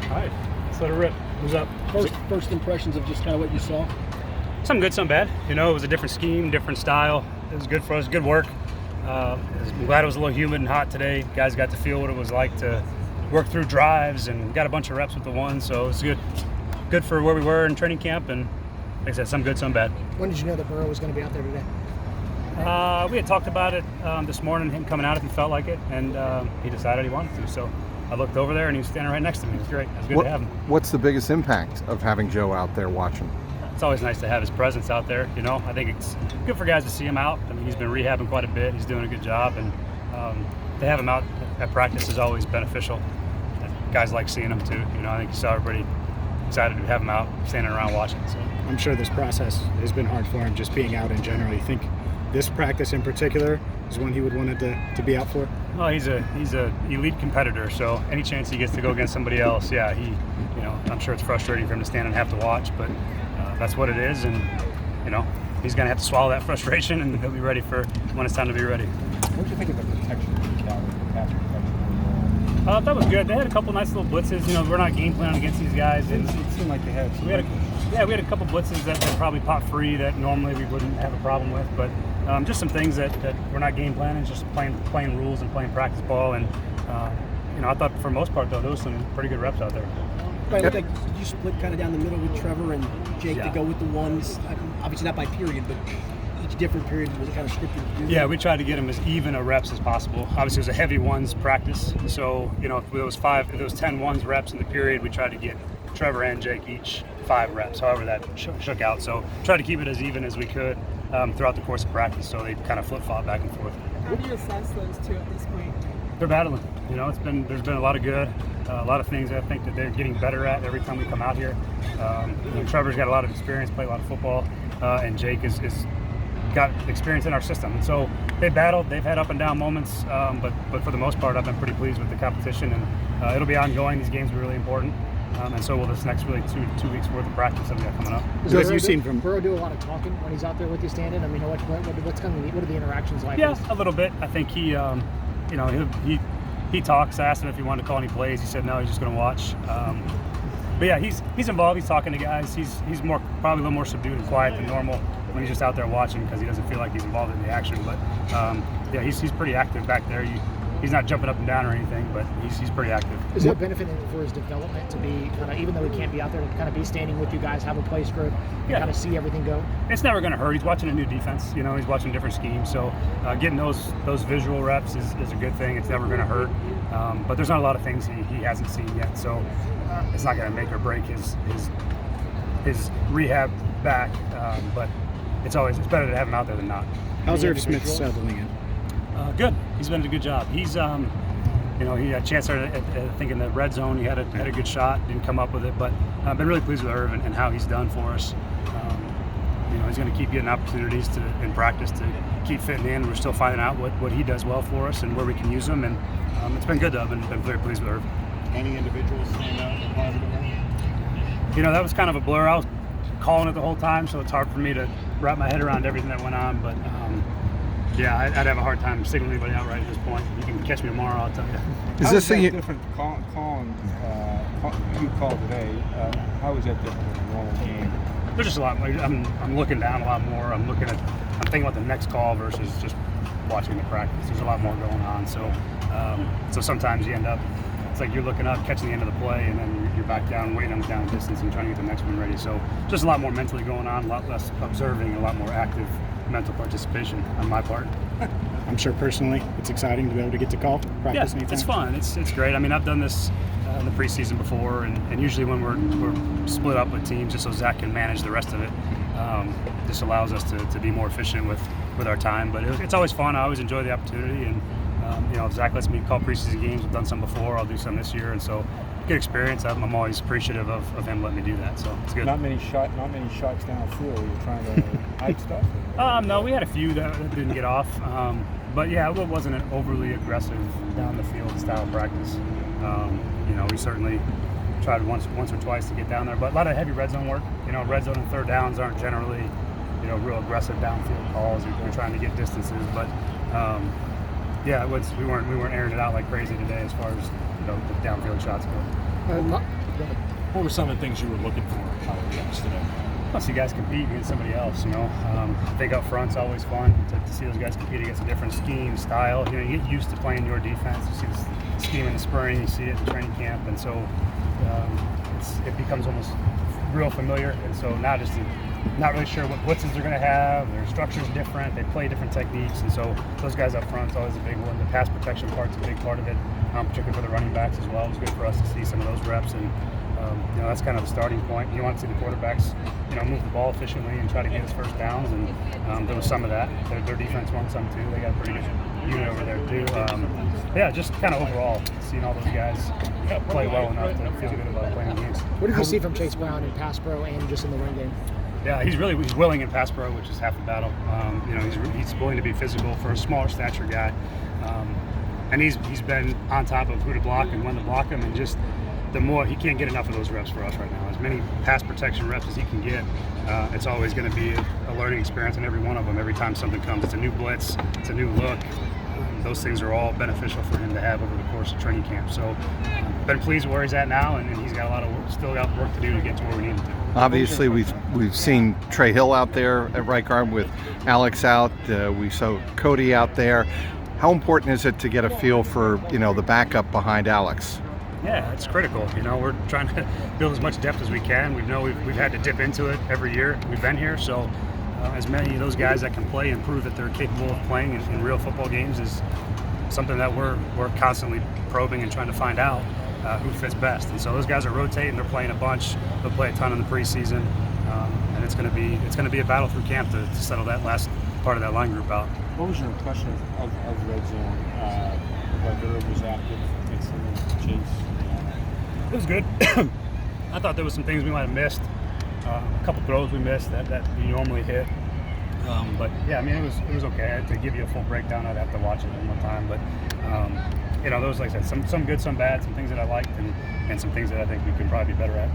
All right, let's let it rip. Who's up? First impressions of just kind of what you saw? Some good, some bad. You know, it was a different scheme, different style. It was good for us, good work. I'm glad it was a little humid and hot today. Guys got to feel what it was like to work through drives and got a bunch of reps with the one, so it's good for where we were in training camp. And like I said, some good, some bad. When did you know that Burrow was going to be out there today? We had talked about it this morning, him coming out if he felt like it, and he decided he wanted to. So I looked over there, and he was standing right next to me. It was great. It was good to have him. What's the biggest impact of having Joe out there watching? It's always nice to have his presence out there. You know, I think it's good for guys to see him out. I mean, he's been rehabbing quite a bit. He's doing a good job, and to have him out at practice is always beneficial. Guys like seeing him too. You know, I think you saw everybody excited to have him out, standing around watching. So I'm sure this process has been hard for him, just being out in general. You think this practice in particular is one he would want to be out for? Well, he's a elite competitor, so any chance he gets to go against somebody else, yeah, I'm sure it's frustrating for him to stand and have to watch, but that's what it is, and he's going to have to swallow that frustration, and he'll be ready for when it's time to be ready. What did you think of the protection of the pass protection? That was good. They had a couple nice little blitzes. You know, we're not game planning against these guys. It seemed like they had some. We had a couple blitzes that probably popped free that normally we wouldn't have a problem with, but just some things that we're not game planning, just playing rules and playing practice ball. And I thought for the most part though, there was some pretty good reps out there. Right, did you split kind of down the middle with Trevor and Jake to go with the ones? Obviously not by period, but each different period was kind of scripted to do. Yeah, we tried to get them as even a reps as possible. Obviously, it was a heavy ones practice, so if there was 10 ones reps in the period, we tried to get Trevor and Jake each 5 reps. However, that shook out. So tried to keep it as even as we could throughout the course of practice. So they kind of flip-flop back and forth. How do you assess those two at this point? They're battling. There's been a lot of good, a lot of things I think that they're getting better at every time we come out here. Trevor's got a lot of experience, played a lot of football, and Jake is got experience in our system. And so they battled. They've had up and down moments, but for the most part, I've been pretty pleased with the competition, and it'll be ongoing. These games are really important, and so will this next really two weeks worth of practice that we got coming up. As you've seen from Burrow do a lot of talking when he's out there with you standing. I mean, what are the interactions like? Yeah, a little bit. I think he talks. I asked him if he wanted to call any plays. He said no, he's just going to watch. But yeah, he's involved. He's talking to guys. He's probably a little more subdued and quiet than normal when he's just out there watching because he doesn't feel like he's involved in the action. But yeah, he's pretty active back there. He's not jumping up and down or anything, but he's pretty active. Is it benefiting for his development to be kind of, even though he can't be out there, to kind of be standing with you guys, have a play script, and kind of see everything go? It's never going to hurt. He's watching a new defense. He's watching different schemes. So getting those visual reps is a good thing. It's never going to hurt. But there's not a lot of things he hasn't seen yet. So it's not going to make or break his rehab back. But it's better to have him out there than not. How's Irv Smith settling in? Good. He's been a good job. He's he had a chance there. I think in the red zone, he had a good shot. Didn't come up with it, but I've been really pleased with Irv and how he's done for us. He's going to keep getting opportunities in practice to keep fitting in. We're still finding out what he does well for us and where we can use him, and it's been good though. I've been very pleased with Irv. Any individuals stand out in a positive way? That was kind of a blur. I was calling it the whole time, so it's hard for me to wrap my head around everything that went on, but yeah, I'd have a hard time signaling anybody out right at this point. You can catch me tomorrow, I'll tell you. Is this a different calling you called today? How is that different than a normal game? There's just a lot. I'm looking down a lot more. I'm thinking about the next call versus just watching the practice. There's a lot more going on. So sometimes you end up, it's like you're looking up, catching the end of the play, and then you're back down, waiting on the down distance and trying to get the next one ready. So just a lot more mentally going on, a lot less observing, a lot more active mental participation on my part. I'm sure personally it's exciting to be able to get to call practice anytime. It's fun. It's great. I mean, I've done this in the preseason before, and usually when we're split up with teams just so Zach can manage the rest of it, this allows us to be more efficient with our time. But it's always fun. I always enjoy the opportunity, and if Zach lets me call preseason games, I've done some before, I'll do some this year, and so good experience. I'm always appreciative of him letting me do that, so it's good. Not many shots downfield. You're trying to hide stuff. No, we had a few that didn't get off, but yeah, it wasn't an overly aggressive down the field style practice. We certainly tried once or twice to get down there, but a lot of heavy red zone work. Red zone and third downs aren't generally real aggressive downfield calls. We're trying to get distances, but we weren't airing it out like crazy today as far as the downfield shots go. What were some of the things you were looking for out of the guys today? I'll see guys compete against somebody else, you know. I think up front's always fun to see those guys compete against a different scheme, style. You know, you get used to playing your defense. You see the scheme in the spring, you see it in training camp, and so it becomes almost real familiar. And so now just not really sure what blitzes they're going to have. Their structure's different. They play different techniques, and so those guys up front's always a big one. The pass protection part's a big part of it, particularly for the running backs as well. It's good for us to see some of those reps, and you know, that's kind of the starting point. You want to see the quarterbacks, you know, move the ball efficiently and try to get us first downs, and there was some of that. Their defense won some too. They got a pretty good unit over there too. Yeah, just kind of overall seeing all those guys play well enough to feel good about playing the games. What did you see from Chase Brown in pass pro and just in the run game? Yeah, he's willing in pass pro, which is half the battle. You know, he's willing to be physical for a smaller stature guy, and he's been on top of who to block and when to block him, and just the more he can't get enough of those reps for us right now. As many pass protection reps as he can get, it's always going to be a learning experience in every one of them. Every time something comes, it's a new blitz, it's a new look. Those things are all beneficial for him to have over the course of training camp. So, been pleased where he's at now, and he's got a lot of work, still got work to do to get to where we need him to. Obviously, we've seen Trey Hill out there at right guard with Alex out. We saw Cody out there. How important is it to get a feel for, you know, the backup behind Alex? Yeah, it's critical. You know, we're trying to build as much depth as we can. We've had to dip into it every year we've been here. So as many of those guys that can play and prove that they're capable of playing in real football games is something that we're constantly probing and trying to find out who fits best. And so those guys are rotating. They're playing a bunch. They'll play a ton in the preseason, and it's going to be a battle through camp to settle that last part of that line group out. What was your impression of red zone? Whether was active, Chase? It was good. I thought there was some things we might have missed. A couple throws we missed that you normally hit. But yeah, I mean, it was okay. To give you a full breakdown, I'd have to watch it one more time. But you know, those, like I said, some good, some bad, some things that I liked, and some things that I think we could probably be better at.